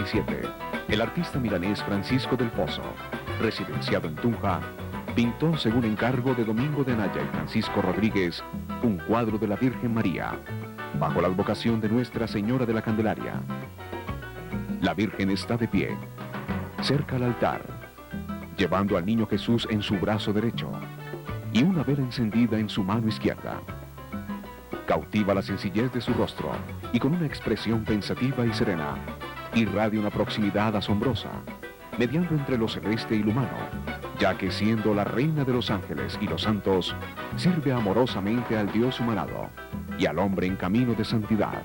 1937, el artista milanés Francisco del Pozo, residenciado en Tunja, pintó, según encargo de Domingo de Anaya y Francisco Rodríguez, un cuadro de la Virgen María, bajo la advocación de Nuestra Señora de la Candelaria. La Virgen está de pie, cerca al altar, llevando al niño Jesús en su brazo derecho y una vela encendida en su mano izquierda. Cautiva la sencillez de su rostro y con una expresión pensativa y serena, irradia una proximidad asombrosa, mediando entre lo celeste y lo humano, ya que siendo la reina de los ángeles y los santos, sirve amorosamente al Dios humanado y al hombre en camino de santidad.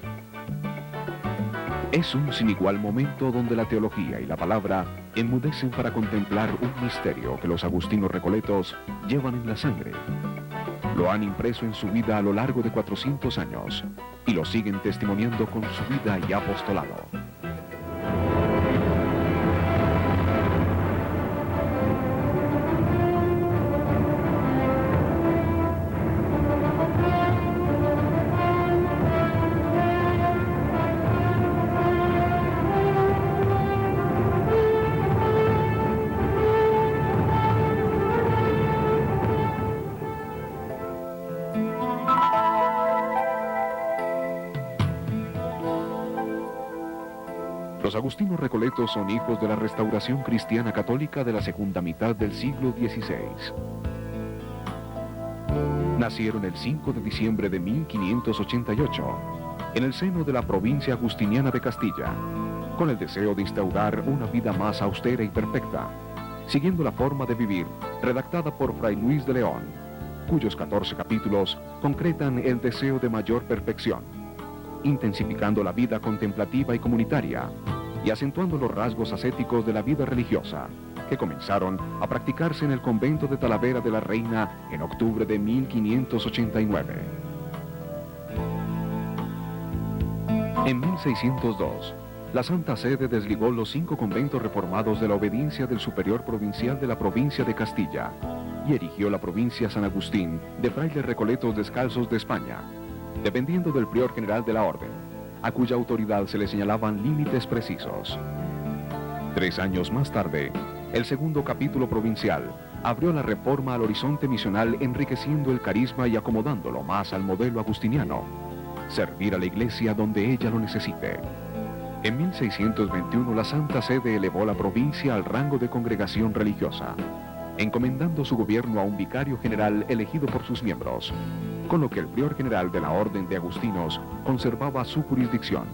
Es un sin igual momento donde la teología y la palabra enmudecen para contemplar un misterio que los agustinos recoletos llevan en la sangre. Lo han impreso en su vida a lo largo de 400 años y lo siguen testimoniando con su vida y apostolado. Los agustinos recoletos son hijos de la restauración cristiana católica de la segunda mitad del siglo XVI. Nacieron el 5 de diciembre de 1588, en el seno de la provincia agustiniana de Castilla, con el deseo de instaurar una vida más austera y perfecta, siguiendo la forma de vivir redactada por Fray Luis de León, cuyos 14 capítulos concretan el deseo de mayor perfección, intensificando la vida contemplativa y comunitaria y acentuando los rasgos ascéticos de la vida religiosa, que comenzaron a practicarse en el convento de Talavera de la Reina en octubre de 1589. En 1602, la Santa Sede desligó los 5 conventos reformados de la obediencia del superior provincial de la provincia de Castilla y erigió la provincia San Agustín de frailes recoletos descalzos de España, dependiendo del prior general de la orden, a cuya autoridad se le señalaban límites precisos. 3 años más tarde, el segundo capítulo provincial abrió la reforma al horizonte misional, enriqueciendo el carisma y acomodándolo más al modelo agustiniano, servir a la iglesia donde ella lo necesite. En 1621 la Santa Sede elevó la provincia al rango de congregación religiosa, encomendando su gobierno a un vicario general elegido por sus miembros, con lo que el prior general de la Orden de Agustinos conservaba su jurisdicción.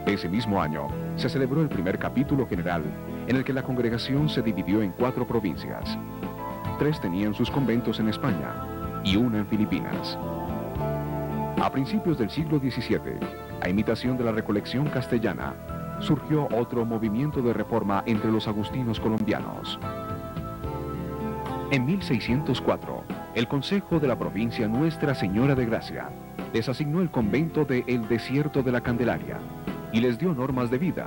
Ese mismo año se celebró el primer capítulo general, en el que la congregación se dividió en 4 provincias. 3 tenían sus conventos en España y 1 en Filipinas. A principios del siglo XVII, a imitación de la recolección castellana, surgió otro movimiento de reforma entre los agustinos colombianos. En 1604, el Consejo de la Provincia Nuestra Señora de Gracia les asignó el convento de El Desierto de la Candelaria y les dio normas de vida,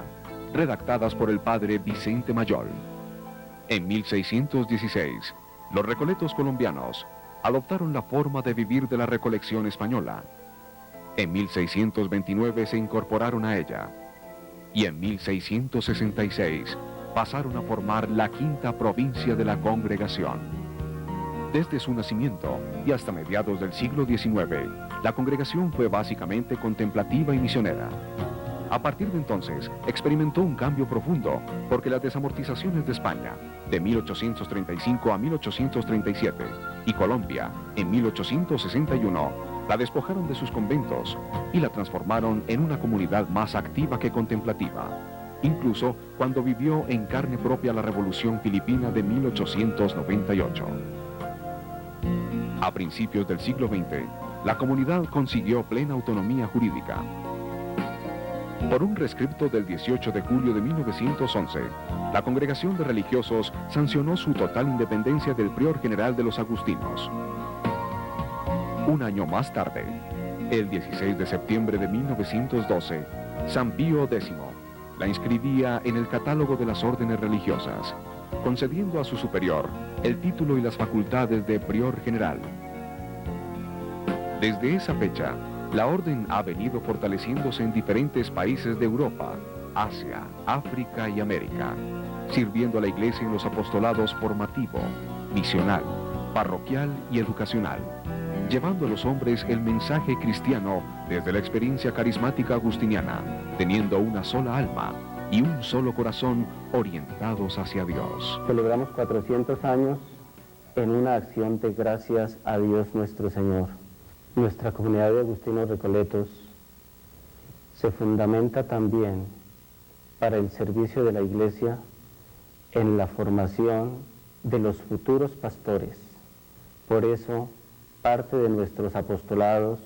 redactadas por el padre Vicente Mayol. En 1616, los recoletos colombianos adoptaron la forma de vivir de la recolección española. En 1629 se incorporaron a ella y en 1666 pasaron a formar la 5ª provincia de la congregación. Desde su nacimiento y hasta mediados del siglo XIX, la congregación fue básicamente contemplativa y misionera. A partir de entonces, experimentó un cambio profundo, porque las desamortizaciones de España, de 1835 a 1837, y Colombia, en 1861, la despojaron de sus conventos y la transformaron en una comunidad más activa que contemplativa, incluso cuando vivió en carne propia la Revolución Filipina de 1898. A principios del siglo XX, la comunidad consiguió plena autonomía jurídica. Por un rescripto del 18 de julio de 1911, la Congregación de Religiosos sancionó su total independencia del prior general de los agustinos. Un año más tarde, el 16 de septiembre de 1912, San Pío X la inscribía en el catálogo de las órdenes religiosas, concediendo a su superior el título y las facultades de prior general. Desde esa fecha, la orden ha venido fortaleciéndose en diferentes países de Europa, Asia, África y América, sirviendo a la Iglesia en los apostolados formativo, misional, parroquial y educacional, llevando a los hombres el mensaje cristiano desde la experiencia carismática agustiniana, teniendo una sola alma y un solo corazón orientados hacia Dios. Celebramos 400 años en una acción de gracias a Dios nuestro Señor. Nuestra comunidad de agustinos recoletos se fundamenta también para el servicio de la Iglesia en la formación de los futuros pastores. Por eso, parte de nuestros apostolados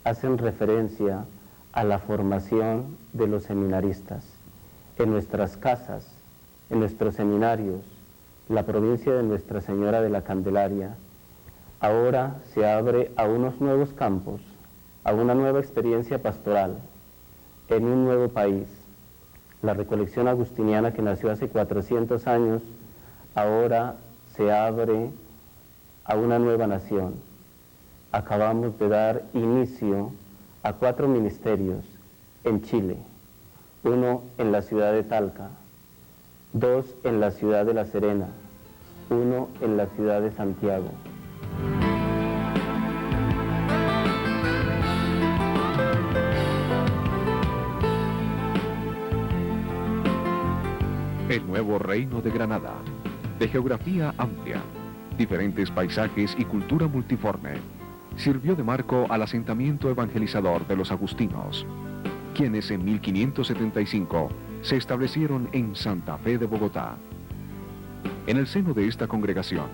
hacen referencia a la formación de los seminaristas. En nuestras casas, en nuestros seminarios, la provincia de Nuestra Señora de la Candelaria ahora se abre a unos nuevos campos, a una nueva experiencia pastoral, en un nuevo país. La recolección agustiniana que nació hace 400 años, ahora se abre a una nueva nación. Acabamos de dar inicio a 4 ministerios en Chile, 1 en la ciudad de Talca, 2 en la ciudad de La Serena, 1 en la ciudad de Santiago. El nuevo reino de Granada, de geografía amplia, diferentes paisajes y cultura multiforme, sirvió de marco al asentamiento evangelizador de los agustinos, quienes en 1575 se establecieron en Santa Fe de Bogotá. En el seno de esta congregación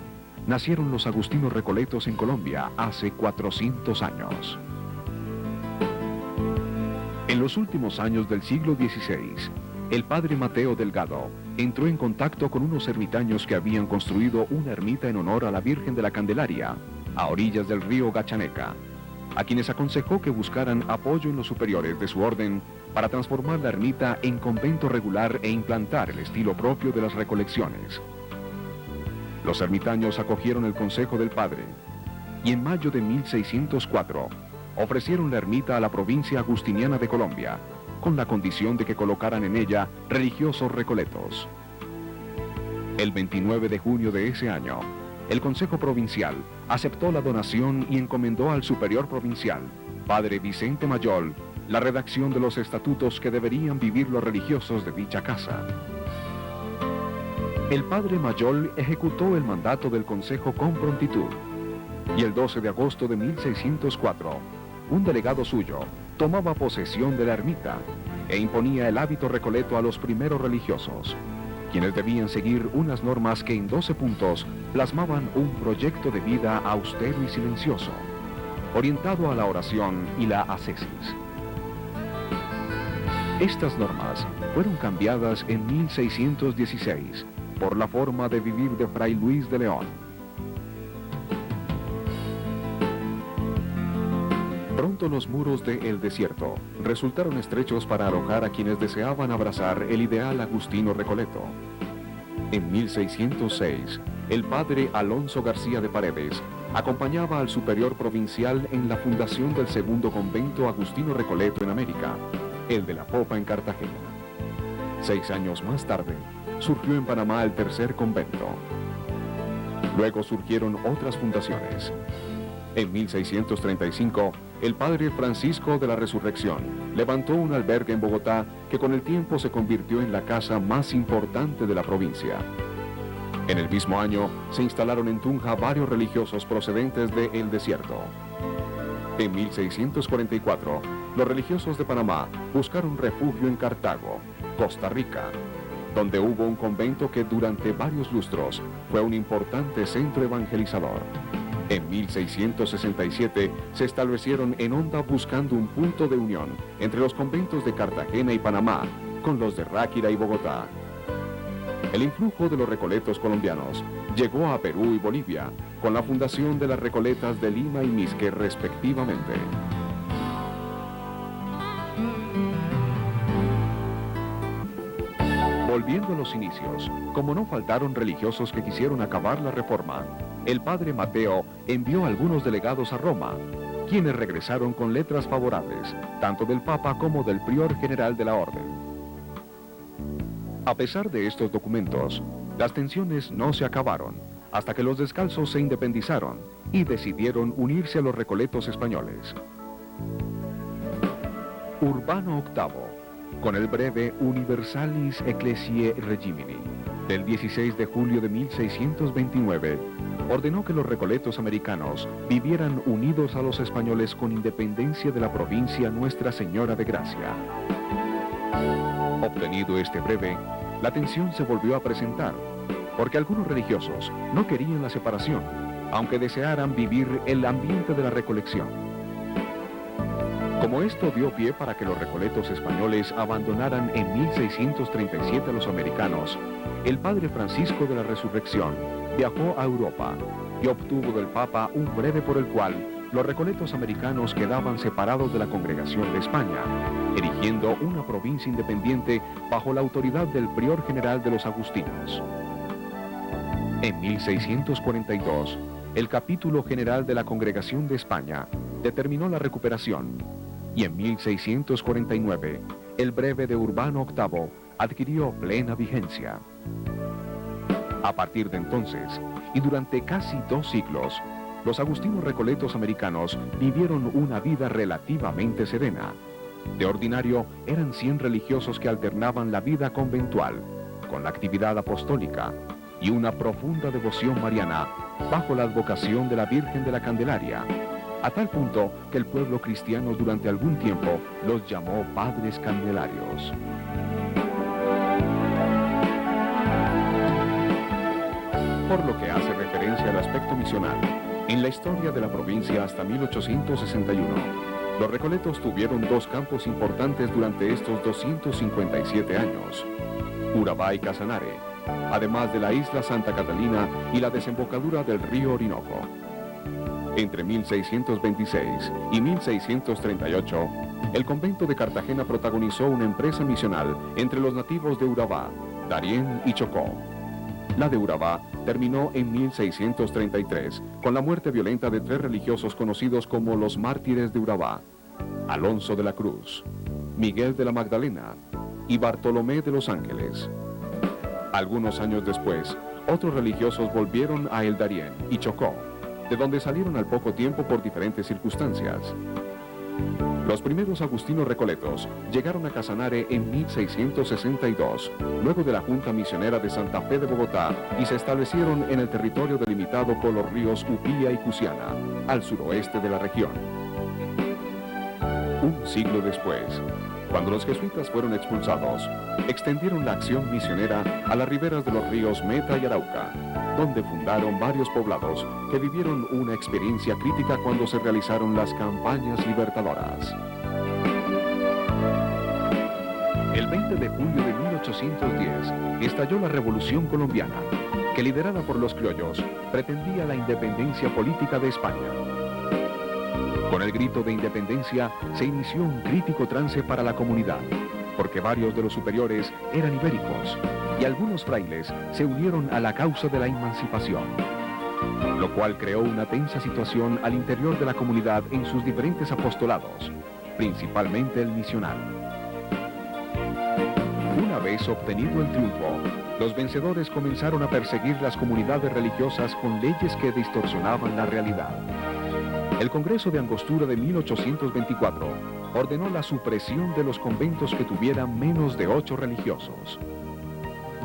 nacieron los agustinos recoletos en Colombia hace 400 años. En los últimos años del siglo XVI, el padre Mateo Delgado entró en contacto con unos ermitaños que habían construido una ermita en honor a la Virgen de la Candelaria, a orillas del río Gachaneca, a quienes aconsejó que buscaran apoyo en los superiores de su orden para transformar la ermita en convento regular e implantar el estilo propio de las recolecciones. Los ermitaños acogieron el consejo del padre y en mayo de 1604 ofrecieron la ermita a la provincia agustiniana de Colombia, con la condición de que colocaran en ella religiosos recoletos. El 29 de junio de ese año, el Consejo Provincial aceptó la donación y encomendó al superior provincial, padre Vicente Mayol, la redacción de los estatutos que deberían vivir los religiosos de dicha casa. El padre Mayol ejecutó el mandato del Consejo con prontitud, y el 12 de agosto de 1604, un delegado suyo tomaba posesión de la ermita e imponía el hábito recoleto a los primeros religiosos, quienes debían seguir unas normas que en 12 puntos plasmaban un proyecto de vida austero y silencioso, orientado a la oración y la ascesis. Estas normas fueron cambiadas en 1616 por la forma de vivir de Fray Luis de León. Pronto los muros de El Desierto resultaron estrechos para alojar a quienes deseaban abrazar el ideal agustino recoleto. En 1606, el padre Alonso García de Paredes acompañaba al superior provincial en la fundación del segundo convento agustino recoleto en América, el de La Popa en Cartagena. 6 años más tarde, surgió en Panamá el tercer convento. Luego surgieron otras fundaciones. En 1635, el padre Francisco de la Resurrección levantó un albergue en Bogotá que con el tiempo se convirtió en la casa más importante de la provincia. En el mismo año, se instalaron en Tunja varios religiosos procedentes de El Desierto. En 1644, los religiosos de Panamá buscaron refugio en Cartago, Costa Rica, donde hubo un convento que durante varios lustros fue un importante centro evangelizador. En 1667 se establecieron en Honda buscando un punto de unión entre los conventos de Cartagena y Panamá con los de Ráquira y Bogotá. El influjo de los recoletos colombianos llegó a Perú y Bolivia con la fundación de las Recoletas de Lima y Misque respectivamente. Volviendo a los inicios, como no faltaron religiosos que quisieron acabar la reforma, el padre Mateo envió algunos delegados a Roma, quienes regresaron con letras favorables, tanto del Papa como del prior general de la orden. A pesar de estos documentos, las tensiones no se acabaron hasta que los descalzos se independizaron y decidieron unirse a los recoletos españoles. Urbano VIII, con el breve Universalis Ecclesiae Regimini, del 16 de julio de 1629, ordenó que los recoletos americanos vivieran unidos a los españoles con independencia de la provincia Nuestra Señora de Gracia. Obtenido este breve, la tensión se volvió a presentar, porque algunos religiosos no querían la separación, aunque desearan vivir el ambiente de la recolección. Como esto dio pie para que los recoletos españoles abandonaran en 1637 a los americanos, el padre Francisco de la Resurrección viajó a Europa y obtuvo del Papa un breve por el cual los recoletos americanos quedaban separados de la Congregación de España, erigiendo una provincia independiente bajo la autoridad del prior general de los agustinos. En 1642, el capítulo general de la Congregación de España determinó la recuperación, y en 1649, el breve de Urbano VIII adquirió plena vigencia. A partir de entonces, y durante casi 2 siglos, los agustinos recoletos americanos vivieron una vida relativamente serena. De ordinario, eran 100 religiosos que alternaban la vida conventual con la actividad apostólica y una profunda devoción mariana bajo la advocación de la Virgen de la Candelaria, a tal punto que el pueblo cristiano durante algún tiempo los llamó Padres Candelarios. Por lo que hace referencia al aspecto misional, en la historia de la provincia hasta 1861, los recoletos tuvieron 2 campos importantes durante estos 257 años, Urabá y Casanare, además de la isla Santa Catalina y la desembocadura del río Orinoco. Entre 1626 y 1638, el convento de Cartagena protagonizó una empresa misional entre los nativos de Urabá, Darién y Chocó. La de Urabá terminó en 1633 con la muerte violenta de 3 religiosos conocidos como los mártires de Urabá: Alonso de la Cruz, Miguel de la Magdalena y Bartolomé de los Ángeles. Algunos años después, otros religiosos volvieron a El Darién y Chocó, de donde salieron al poco tiempo por diferentes circunstancias. Los primeros agustinos recoletos llegaron a Casanare en 1662, luego de la Junta Misionera de Santa Fe de Bogotá, y se establecieron en el territorio delimitado por los ríos Upía y Cusiana, al suroeste de la región. Un siglo después, cuando los jesuitas fueron expulsados, extendieron la acción misionera a las riberas de los ríos Meta y Arauca, donde fundaron varios poblados que vivieron una experiencia crítica cuando se realizaron las campañas libertadoras. El 20 de julio de 1810 estalló la Revolución Colombiana, que liderada por los criollos pretendía la independencia política de España. Con el grito de independencia se inició un crítico trance para la comunidad, porque varios de los superiores eran ibéricos y algunos frailes se unieron a la causa de la emancipación, lo cual creó una tensa situación al interior de la comunidad en sus diferentes apostolados, principalmente el misional. Una vez obtenido el triunfo, los vencedores comenzaron a perseguir las comunidades religiosas con leyes que distorsionaban la realidad. El Congreso de Angostura de 1824 ordenó la supresión de los conventos que tuvieran menos de 8 religiosos.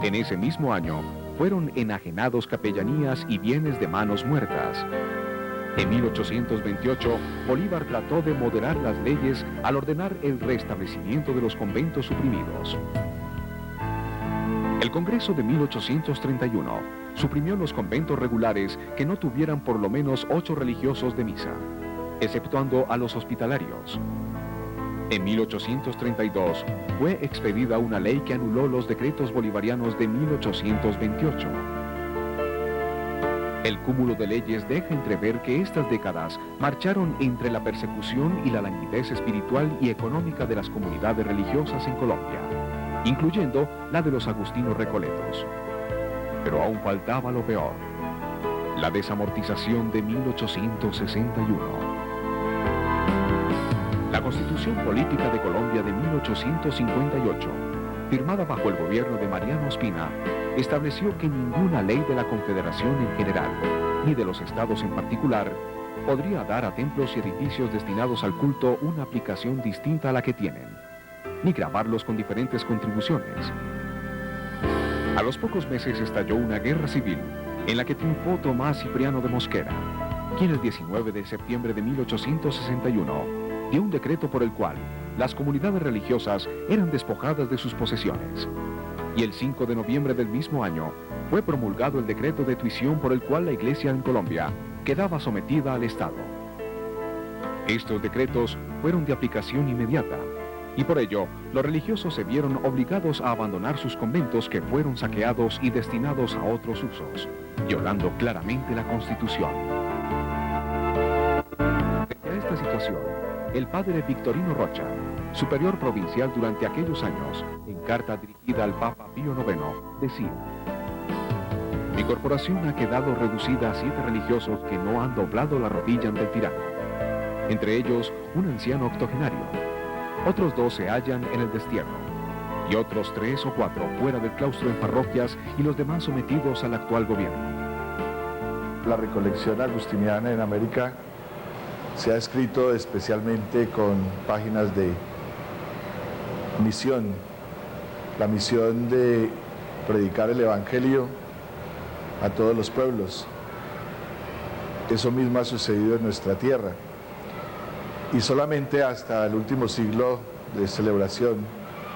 En ese mismo año, fueron enajenados capellanías y bienes de manos muertas. En 1828, Bolívar trató de moderar las leyes al ordenar el restablecimiento de los conventos suprimidos. El Congreso de 1831 suprimió los conventos regulares que no tuvieran por lo menos 8 religiosos de misa, exceptuando a los hospitalarios. En 1832 fue expedida una ley que anuló los decretos bolivarianos de 1828. El cúmulo de leyes deja entrever que estas décadas marcharon entre la persecución y la languidez espiritual y económica de las comunidades religiosas en Colombia, incluyendo la de los agustinos recoletos. Pero aún faltaba lo peor: la desamortización de 1861. La Constitución Política de Colombia de 1858 firmada bajo el gobierno de Mariano Ospina, estableció que ninguna ley de la Confederación en general, ni de los estados en particular, podría dar a templos y edificios destinados al culto una aplicación distinta a la que tienen, ni gravarlos con diferentes contribuciones. A los pocos meses estalló una guerra civil en la que triunfó Tomás Cipriano de Mosquera, quien el 19 de septiembre de 1861 dio un decreto por el cual las comunidades religiosas eran despojadas de sus posesiones. Y el 5 de noviembre del mismo año fue promulgado el decreto de tuición por el cual la Iglesia en Colombia quedaba sometida al Estado. Estos decretos fueron de aplicación inmediata, y por ello los religiosos se vieron obligados a abandonar sus conventos que fueron saqueados y destinados a otros usos, violando claramente la Constitución. Frente a esta situación, el padre Victorino Rocha, superior provincial durante aquellos años, en carta dirigida al Papa Pío IX, decía: mi corporación ha quedado reducida a 7 religiosos que no han doblado la rodilla ante el tirano, entre ellos un anciano octogenario. Otros 2 se hallan en el destierro, y otros 3 o 4 fuera del claustro en parroquias y los demás sometidos al actual gobierno. La recolección agustiniana en América se ha escrito especialmente con páginas de misión, la misión de predicar el Evangelio a todos los pueblos. Eso mismo ha sucedido en nuestra tierra. Y solamente hasta el último siglo de celebración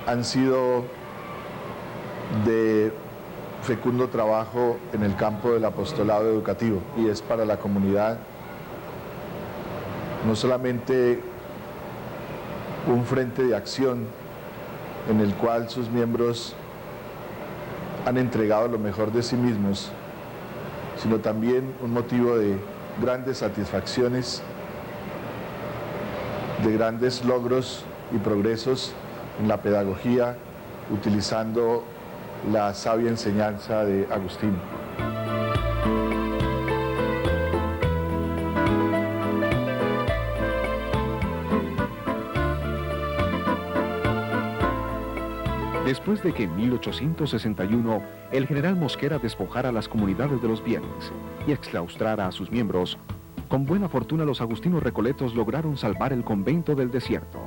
han sido de fecundo trabajo en el campo del apostolado educativo, y es para la comunidad no solamente un frente de acción en el cual sus miembros han entregado lo mejor de sí mismos, sino también un motivo de grandes satisfacciones, de grandes logros y progresos en la pedagogía, utilizando la sabia enseñanza de Agustín. Después de que en 1861 el general Mosquera despojara a las comunidades de los bienes y exclaustrara a sus miembros, con buena fortuna los agustinos recoletos lograron salvar el convento del desierto,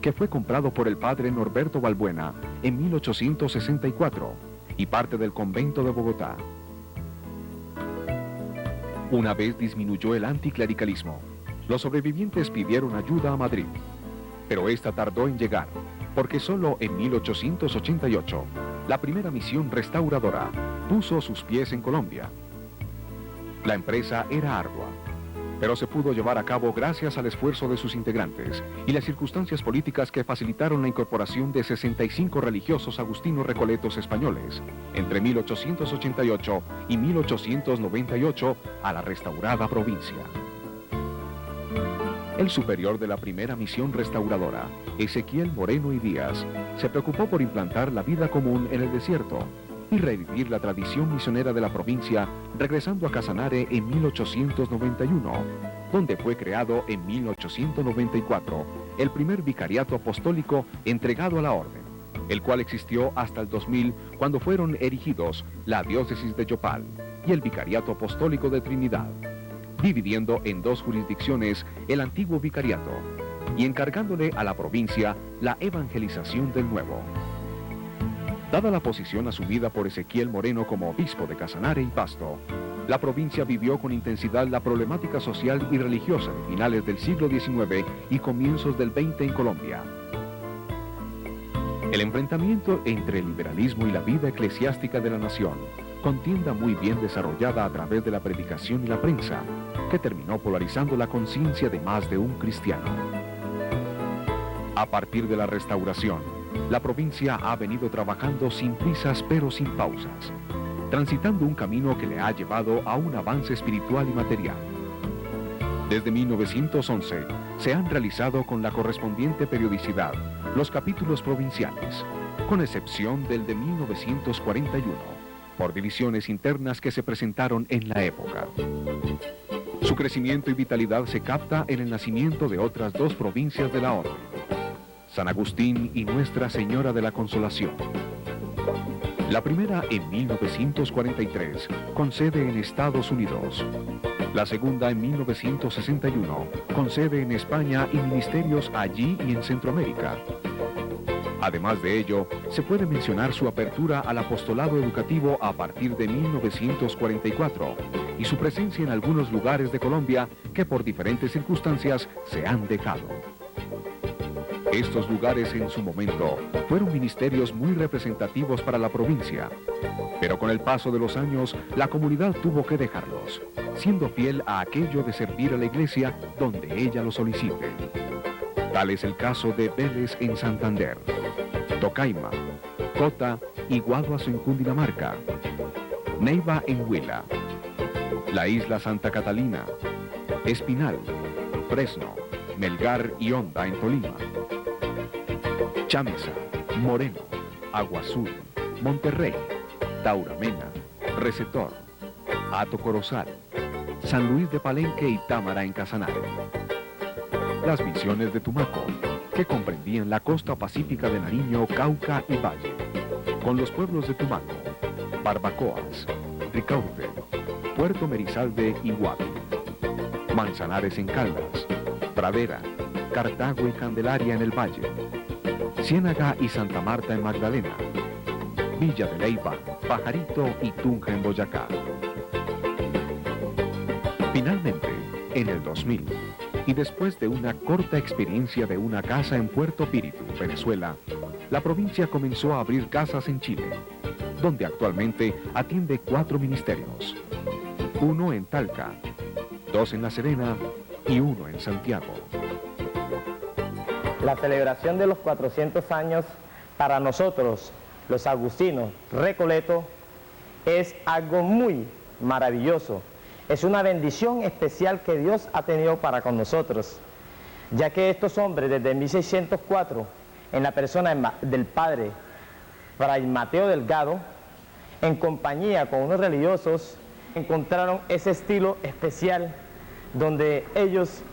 que fue comprado por el padre Norberto Balbuena en 1864, y parte del convento de Bogotá. Una vez disminuyó el anticlericalismo, los sobrevivientes pidieron ayuda a Madrid, pero esta tardó en llegar, porque solo en 1888 la primera misión restauradora puso sus pies en Colombia. La empresa era ardua, pero se pudo llevar a cabo gracias al esfuerzo de sus integrantes y las circunstancias políticas que facilitaron la incorporación de 65 religiosos agustinos recoletos españoles entre 1888 y 1898 a la restaurada provincia. El superior de la primera misión restauradora, Ezequiel Moreno y Díaz, se preocupó por implantar la vida común en el desierto y revivir la tradición misionera de la provincia, regresando a Casanare en 1891, donde fue creado en 1894 el primer vicariato apostólico entregado a la orden, el cual existió hasta el 2000, cuando fueron erigidos la diócesis de Yopal y el vicariato apostólico de Trinidad, dividiendo en 2 jurisdicciones el antiguo vicariato y encargándole a la provincia la evangelización del nuevo. Dada la posición asumida por Ezequiel Moreno como obispo de Casanare y Pasto, la provincia vivió con intensidad la problemática social y religiosa de finales del siglo XIX y comienzos del XX en Colombia. El enfrentamiento entre el liberalismo y la vida eclesiástica de la nación, contienda muy bien desarrollada a través de la predicación y la prensa, que terminó polarizando la conciencia de más de un cristiano. A partir de la restauración, la provincia ha venido trabajando sin prisas pero sin pausas, transitando un camino que le ha llevado a un avance espiritual y material. Desde 1911 se han realizado con la correspondiente periodicidad los capítulos provinciales, con excepción del de 1941, por divisiones internas que se presentaron en la época. Su crecimiento y vitalidad se capta en el nacimiento de otras 2 provincias de la orden, San Agustín y Nuestra Señora de la Consolación. La primera en 1943, con sede en Estados Unidos. La segunda en 1961, con sede en España y ministerios allí y en Centroamérica. Además de ello, se puede mencionar su apertura al apostolado educativo a partir de 1944 y su presencia en algunos lugares de Colombia que por diferentes circunstancias se han dejado. Estos lugares en su momento fueron ministerios muy representativos para la provincia, pero con el paso de los años la comunidad tuvo que dejarlos, siendo fiel a aquello de servir a la iglesia donde ella lo solicite. Tal es el caso de Vélez en Santander, Tocaima, Cota y Guaduas en Cundinamarca, Neiva en Huila, la isla Santa Catalina, Espinal, Fresno, Melgar y Honda en Tolima, Chamisa, Moreno, Agua Azul, Monterrey, Tauramena, Recetor, Hato Corozal, San Luis de Palenque y Támara en Casanare. Las misiones de Tumaco, que comprendían la costa pacífica de Nariño, Cauca y Valle, con los pueblos de Tumaco, Barbacoas, Ricaurte, Puerto Merizalde y Guavi, Manzanares en Caldas, Pradera, Cartago y Candelaria en el Valle, Ciénaga y Santa Marta en Magdalena, Villa de Leyva, Pajarito y Tunja en Boyacá. Finalmente, en el 2000, y después de una corta experiencia de una casa en Puerto Píritu, Venezuela, la provincia comenzó a abrir casas en Chile, donde actualmente atiende 4 ministerios, 1 en Talca, 2 en La Serena y 1 en Santiago. La celebración de los 400 años para nosotros, los agustinos Recoletos, es algo muy maravilloso. Es una bendición especial que Dios ha tenido para con nosotros, ya que estos hombres desde 1604, en la persona del padre Fray Mateo Delgado, en compañía con unos religiosos, encontraron ese estilo especial donde ellos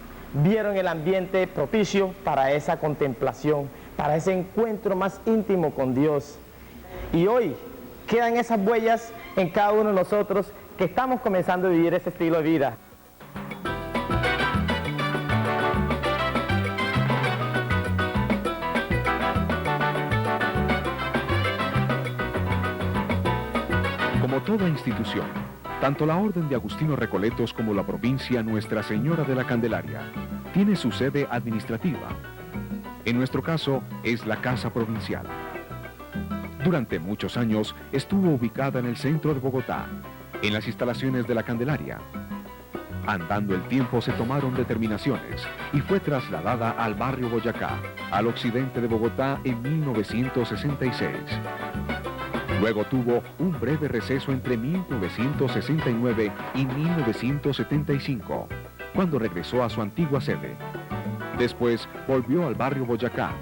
vieron el ambiente propicio para esa contemplación, para ese encuentro más íntimo con Dios. Y hoy quedan esas huellas en cada uno de nosotros que estamos comenzando a vivir ese estilo de vida. Como toda institución, tanto la Orden de Agustinos Recoletos como la provincia Nuestra Señora de la Candelaria tiene su sede administrativa. En nuestro caso, es la Casa Provincial. Durante muchos años estuvo ubicada en el centro de Bogotá, en las instalaciones de la Candelaria. Andando el tiempo se tomaron determinaciones y fue trasladada al barrio Boyacá, al occidente de Bogotá en 1966. Luego tuvo un breve receso entre 1969 y 1975, cuando regresó a su antigua sede. Después volvió al barrio Boyacá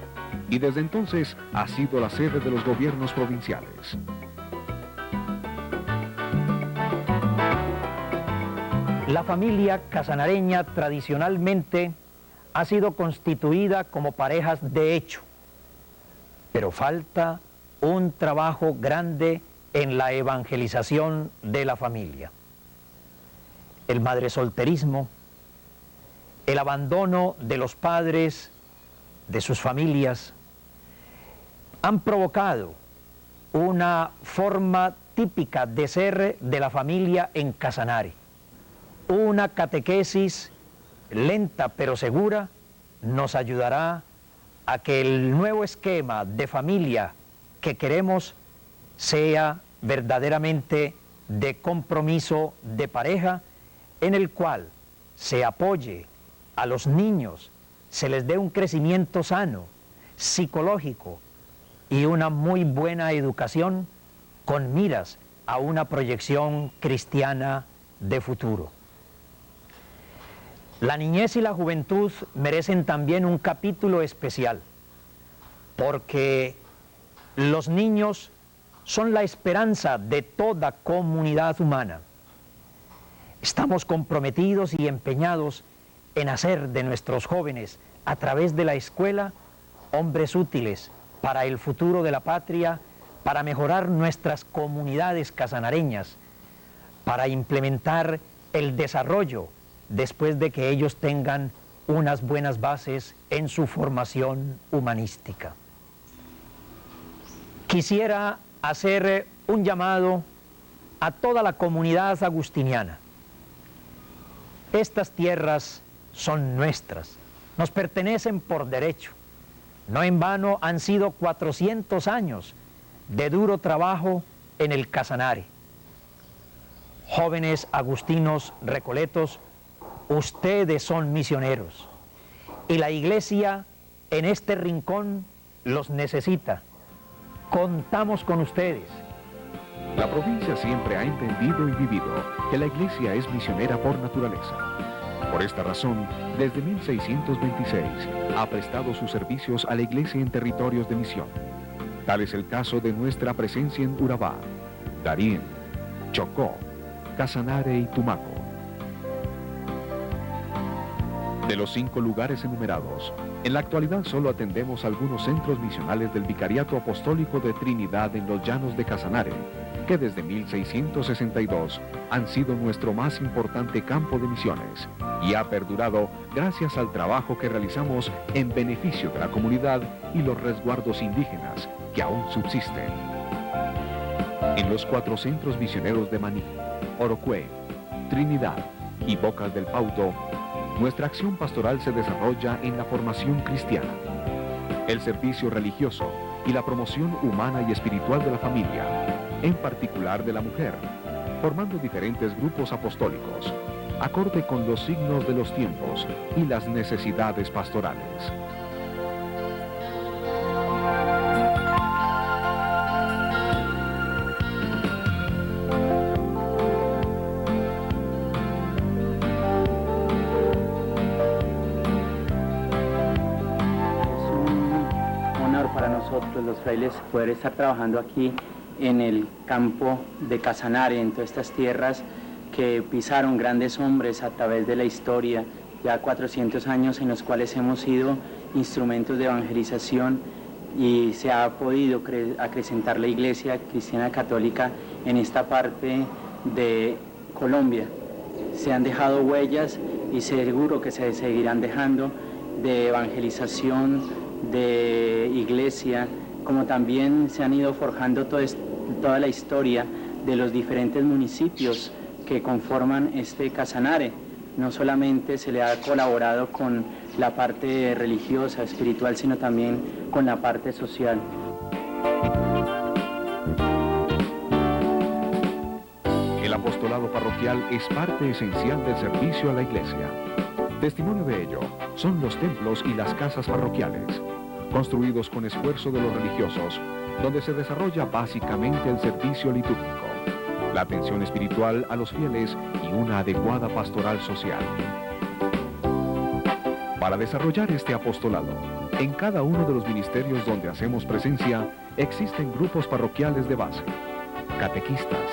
y desde entonces ha sido la sede de los gobiernos provinciales. La familia casanareña tradicionalmente ha sido constituida como parejas de hecho, pero falta un trabajo grande en la evangelización de la familia. El madresolterismo, el abandono de los padres, de sus familias, han provocado una forma típica de ser de la familia en Casanare. Una catequesis lenta pero segura nos ayudará a que el nuevo esquema de familia que queremos sea verdaderamente de compromiso de pareja, en el cual se apoye a los niños, se les dé un crecimiento sano, psicológico y una muy buena educación con miras a una proyección cristiana de futuro. La niñez y la juventud merecen también un capítulo especial, porque los niños son la esperanza de toda comunidad humana. Estamos comprometidos y empeñados en hacer de nuestros jóvenes, a través de la escuela, hombres útiles para el futuro de la patria, para mejorar nuestras comunidades casanareñas, para implementar el desarrollo después de que ellos tengan unas buenas bases en su formación humanística. Quisiera hacer un llamado a toda la comunidad agustiniana. Estas tierras son nuestras, nos pertenecen por derecho. No en vano han sido 400 años de duro trabajo en el Casanare. Jóvenes agustinos recoletos, ustedes son misioneros y la iglesia en este rincón los necesita. Contamos con ustedes. La provincia siempre ha entendido y vivido que la iglesia es misionera por naturaleza. Por esta razón, desde 1626 ha prestado sus servicios a la iglesia en territorios de misión. Tal es el caso de nuestra presencia en Urabá, Darién, Chocó, Casanare y Tumaco. De los 5 lugares enumerados, en la actualidad solo atendemos algunos centros misionales del Vicariato Apostólico de Trinidad en los llanos de Casanare, que desde 1662 han sido nuestro más importante campo de misiones y ha perdurado gracias al trabajo que realizamos en beneficio de la comunidad y los resguardos indígenas que aún subsisten. En los 4 centros misioneros de Maní, Orocué, Trinidad y Bocas del Pauto, nuestra acción pastoral se desarrolla en la formación cristiana, el servicio religioso y la promoción humana y espiritual de la familia, en particular de la mujer, formando diferentes grupos apostólicos, acorde con los signos de los tiempos y las necesidades pastorales. Para nosotros los frailes poder estar trabajando aquí en el campo de Casanare, en todas estas tierras que pisaron grandes hombres a través de la historia, ya 400 años en los cuales hemos sido instrumentos de evangelización y se ha podido acrecentar la Iglesia Cristiana Católica en esta parte de Colombia. Se han dejado huellas y seguro que se seguirán dejando de evangelización, de iglesia, como también se han ido forjando toda la historia de los diferentes municipios que conforman este Casanare. No solamente se le ha colaborado con la parte religiosa, espiritual, sino también con la parte social. El apostolado parroquial es parte esencial del servicio a la iglesia. Testimonio de ello son los templos y las casas parroquiales, construidos con esfuerzo de los religiosos, donde se desarrolla básicamente el servicio litúrgico, la atención espiritual a los fieles y una adecuada pastoral social. Para desarrollar este apostolado, en cada uno de los ministerios donde hacemos presencia, existen grupos parroquiales de base, catequistas,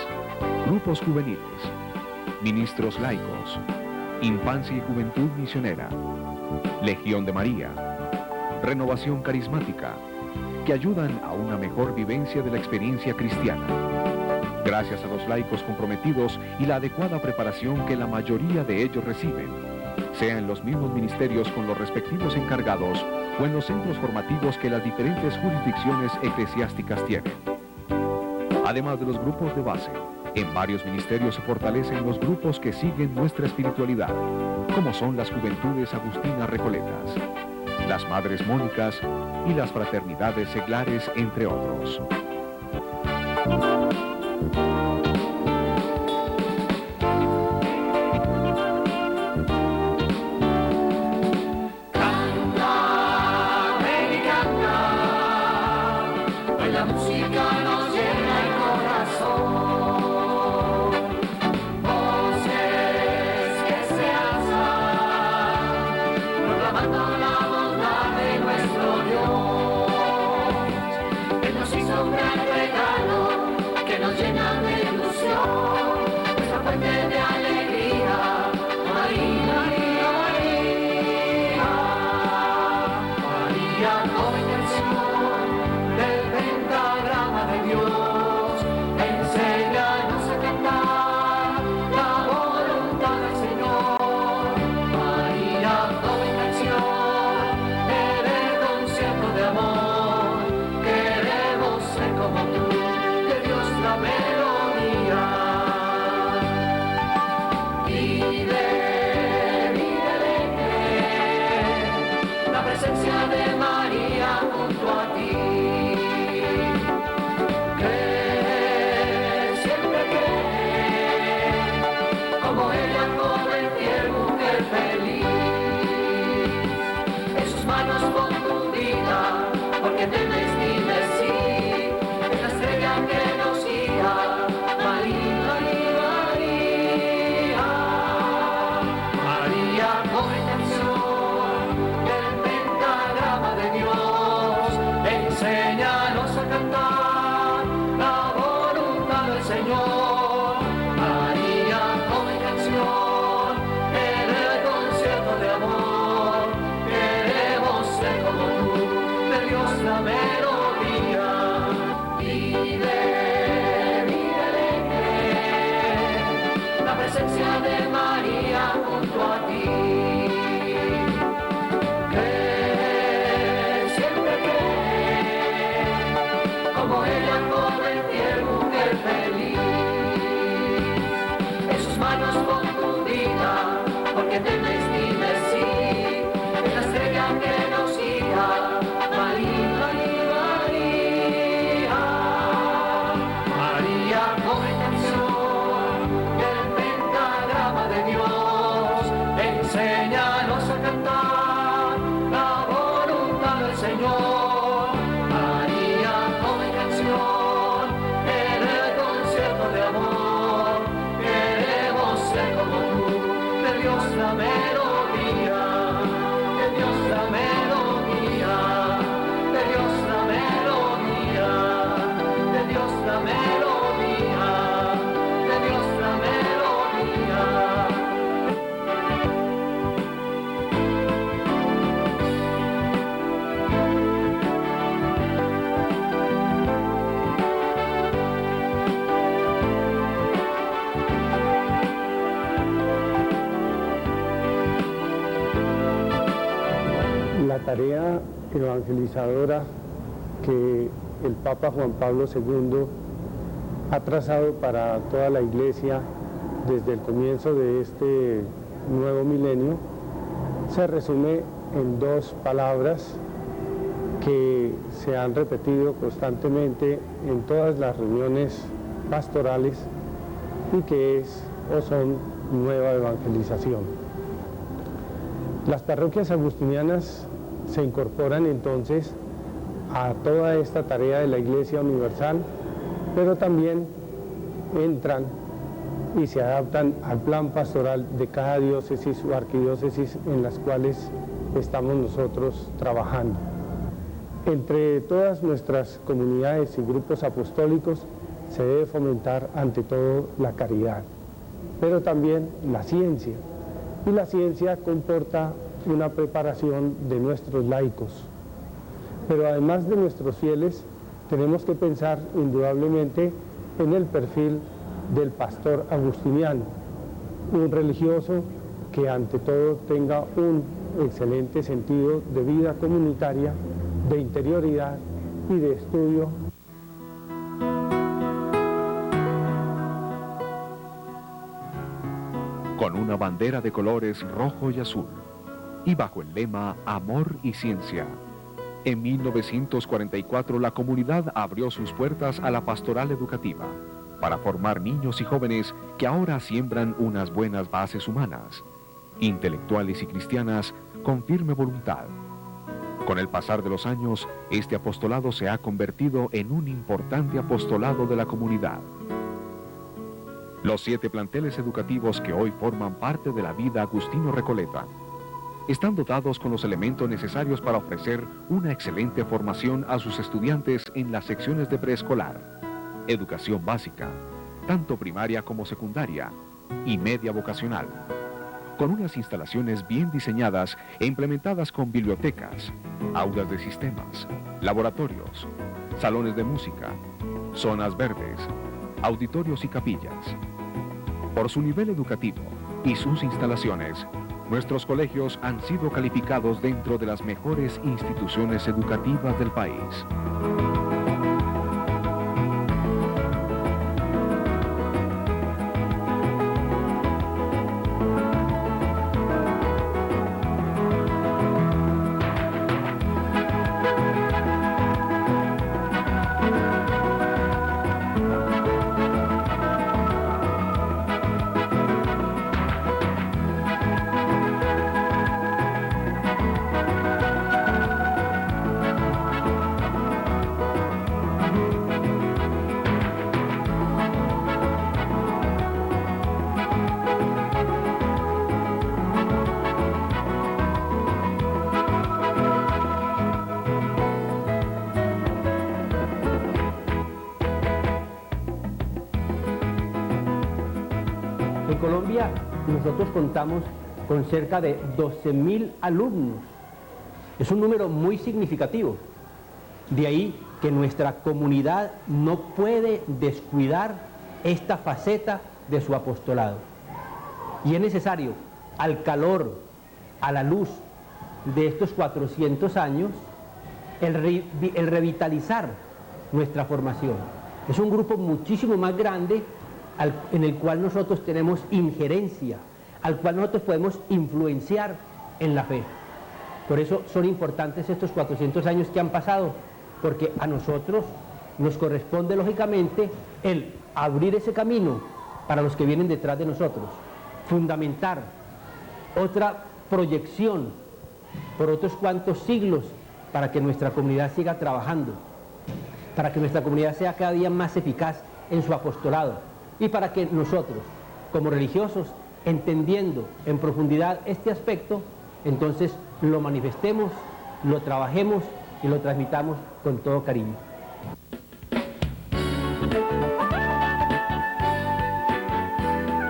grupos juveniles, ministros laicos, infancia y juventud misionera, Legión de María, renovación carismática, que ayudan a una mejor vivencia de la experiencia cristiana. Gracias a los laicos comprometidos y la adecuada preparación que la mayoría de ellos reciben, sea en los mismos ministerios con los respectivos encargados o en los centros formativos que las diferentes jurisdicciones eclesiásticas tienen. Además de los grupos de base, en varios ministerios se fortalecen los grupos que siguen nuestra espiritualidad, como son las Juventudes Agustinas Recoletas, las Madres Mónicas y las Fraternidades Seglares, entre otros. La música nos llena el corazón, voces que se alzan, proclamando la bondad de nuestro Dios. Él nos hizo un gran regalo que nos llena de tarea evangelizadora que el Papa Juan Pablo II ha trazado para toda la Iglesia desde el comienzo de este nuevo milenio se resume en dos palabras que se han repetido constantemente en todas las reuniones pastorales y que es o son nueva evangelización. Las parroquias agustinianas se incorporan entonces a toda esta tarea de la Iglesia Universal, pero también entran y se adaptan al plan pastoral de cada diócesis o arquidiócesis en las cuales estamos nosotros trabajando. Entre todas nuestras comunidades y grupos apostólicos se debe fomentar ante todo la caridad, pero también la ciencia. Y la ciencia comporta una preparación de nuestros laicos. Pero además de nuestros fieles, tenemos que pensar indudablemente en el perfil del pastor agustiniano, un religioso que ante todo tenga un excelente sentido de vida comunitaria, de interioridad y de estudio. Con una bandera de colores rojo y azul, y bajo el lema Amor y Ciencia, en 1944 la comunidad abrió sus puertas a la pastoral educativa para formar niños y jóvenes que ahora siembran unas buenas bases humanas, intelectuales y cristianas con firme voluntad. Con el pasar de los años, este apostolado se ha convertido en un importante apostolado de la comunidad. Los 7 planteles educativos que hoy forman parte de la vida Agustino Recoleta están dotados con los elementos necesarios para ofrecer una excelente formación a sus estudiantes en las secciones de preescolar, educación básica, tanto primaria como secundaria, y media vocacional, con unas instalaciones bien diseñadas e implementadas con bibliotecas, aulas de sistemas, laboratorios, salones de música, zonas verdes, auditorios y capillas. Por su nivel educativo y sus instalaciones, nuestros colegios han sido calificados dentro de las mejores instituciones educativas del país. En Colombia nosotros contamos con cerca de 12.000 alumnos. Es un número muy significativo. De ahí que nuestra comunidad no puede descuidar esta faceta de su apostolado. Y es necesario, al calor, a la luz de estos 400 años, el revitalizar nuestra formación. Es un grupo muchísimo más grande en el cual nosotros tenemos injerencia, al cual nosotros podemos influenciar en la fe. Por eso son importantes estos 400 años que han pasado, porque a nosotros nos corresponde lógicamente el abrir ese camino para los que vienen detrás de nosotros, fundamentar otra proyección por otros cuantos siglos para que nuestra comunidad siga trabajando, para que nuestra comunidad sea cada día más eficaz en su apostolado y para que nosotros, como religiosos, entendiendo en profundidad este aspecto, entonces lo manifestemos, lo trabajemos y lo transmitamos con todo cariño.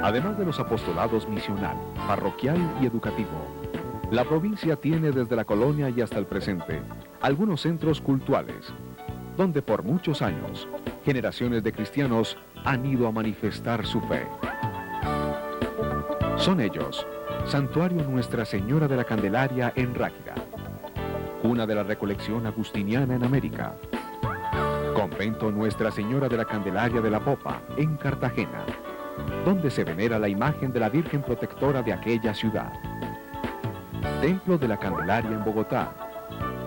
Además de los apostolados misional, parroquial y educativo, la provincia tiene desde la colonia y hasta el presente algunos centros cultuales, donde por muchos años generaciones de cristianos han ido a manifestar su fe. Son ellos: Santuario Nuestra Señora de la Candelaria en Ráquira, cuna de la recolección agustiniana en América. Convento Nuestra Señora de la Candelaria de la Popa, en Cartagena, donde se venera la imagen de la Virgen Protectora de aquella ciudad. Templo de la Candelaria en Bogotá,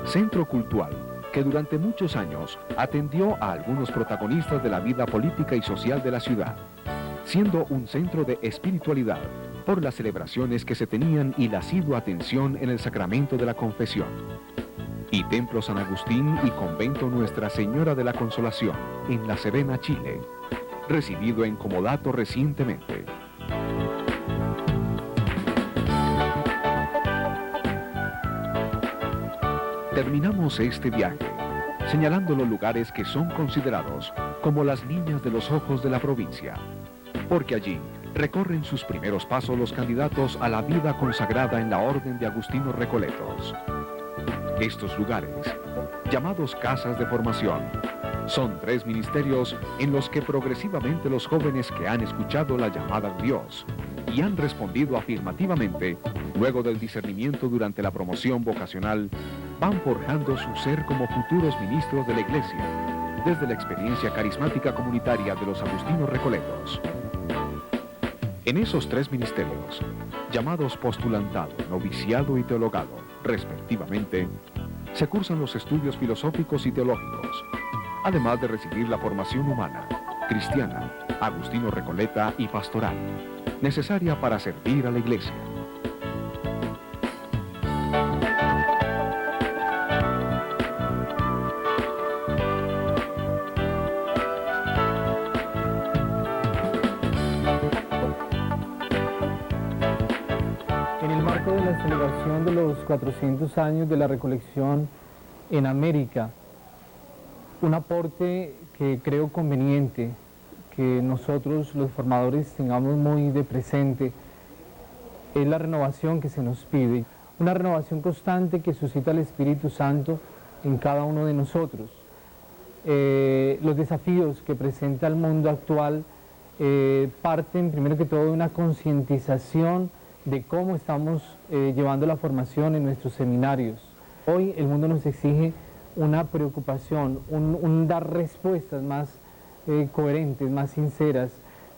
centro cultural que durante muchos años atendió a algunos protagonistas de la vida política y social de la ciudad, siendo un centro de espiritualidad por las celebraciones que se tenían y la asidua atención en el sacramento de la confesión. Y Templo San Agustín y Convento Nuestra Señora de la Consolación, en La Serena, Chile, recibido en comodato recientemente. Terminamos este viaje señalando los lugares que son considerados como las niñas de los ojos de la provincia, porque allí recorren sus primeros pasos los candidatos a la vida consagrada en la Orden de Agustinos Recoletos. Estos lugares, llamados casas de formación, son 3 ministerios en los que progresivamente los jóvenes que han escuchado la llamada de Dios y han respondido afirmativamente, luego del discernimiento durante la promoción vocacional, van forjando su ser como futuros ministros de la Iglesia, desde la experiencia carismática comunitaria de los Agustinos Recoletos. En esos 3 ministerios, llamados postulantado, noviciado y teologado, respectivamente, se cursan los estudios filosóficos y teológicos, además de recibir la formación humana, cristiana, agustino recoleta y pastoral, necesaria para servir a la Iglesia. En el marco de la celebración de los 400 años de la recolección en América, un aporte que creo conveniente que nosotros los formadores tengamos muy de presente es la renovación que se nos pide, una renovación constante que suscita el Espíritu Santo en cada uno de nosotros. Los desafíos que presenta el mundo actual parten primero que todo de una concientización de cómo estamos llevando la formación en nuestros seminarios. Hoy el mundo nos exige una preocupación, un dar respuestas más coherentes, más sinceras,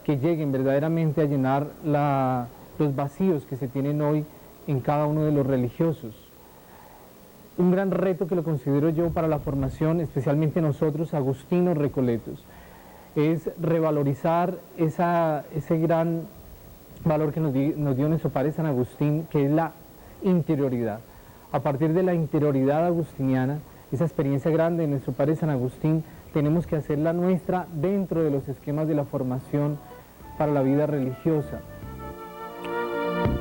que lleguen verdaderamente a llenar los vacíos que se tienen hoy en cada uno de los religiosos. Un gran reto que lo considero yo para la formación, especialmente nosotros, agustinos recoletos, es revalorizar ese gran valor que nos dio nuestro Padre San Agustín, que es la interioridad. A partir de la interioridad agustiniana, esa experiencia grande de nuestro Padre San Agustín, tenemos que hacerla nuestra dentro de los esquemas de la formación para la vida religiosa.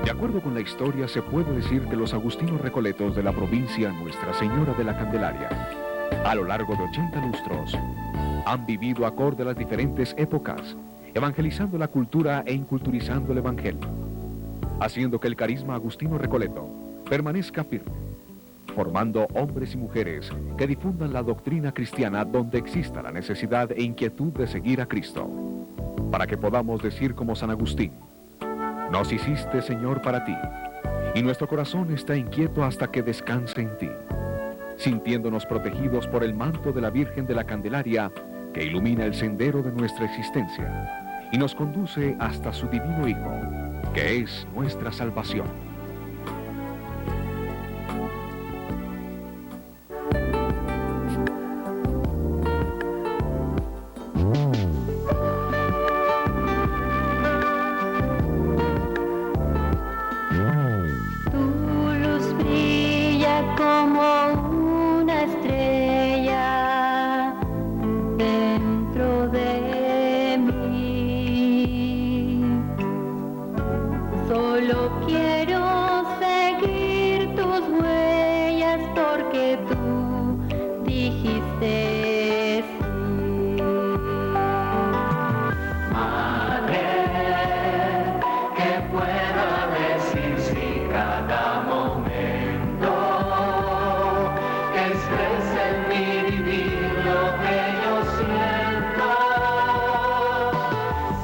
De acuerdo con la historia, se puede decir que los agustinos recoletos de la provincia Nuestra Señora de la Candelaria, a lo largo de 80 lustros, han vivido acorde a las diferentes épocas, evangelizando la cultura e inculturizando el evangelio, haciendo que el carisma agustino recoleto permanezca firme, formando hombres y mujeres que difundan la doctrina cristiana donde exista la necesidad e inquietud de seguir a Cristo, para que podamos decir como San Agustín: nos hiciste, Señor, para ti, y nuestro corazón está inquieto hasta que descanse en ti, sintiéndonos protegidos por el manto de la Virgen de la Candelaria que ilumina el sendero de nuestra existencia y nos conduce hasta su divino Hijo, que es nuestra salvación.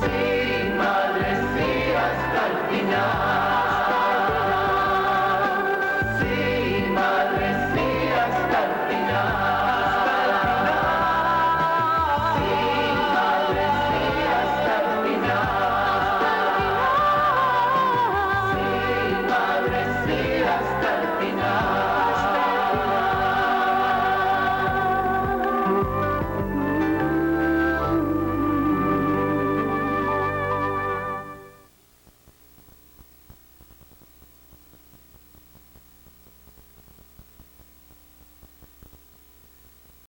Sin madre, sí, hasta el final.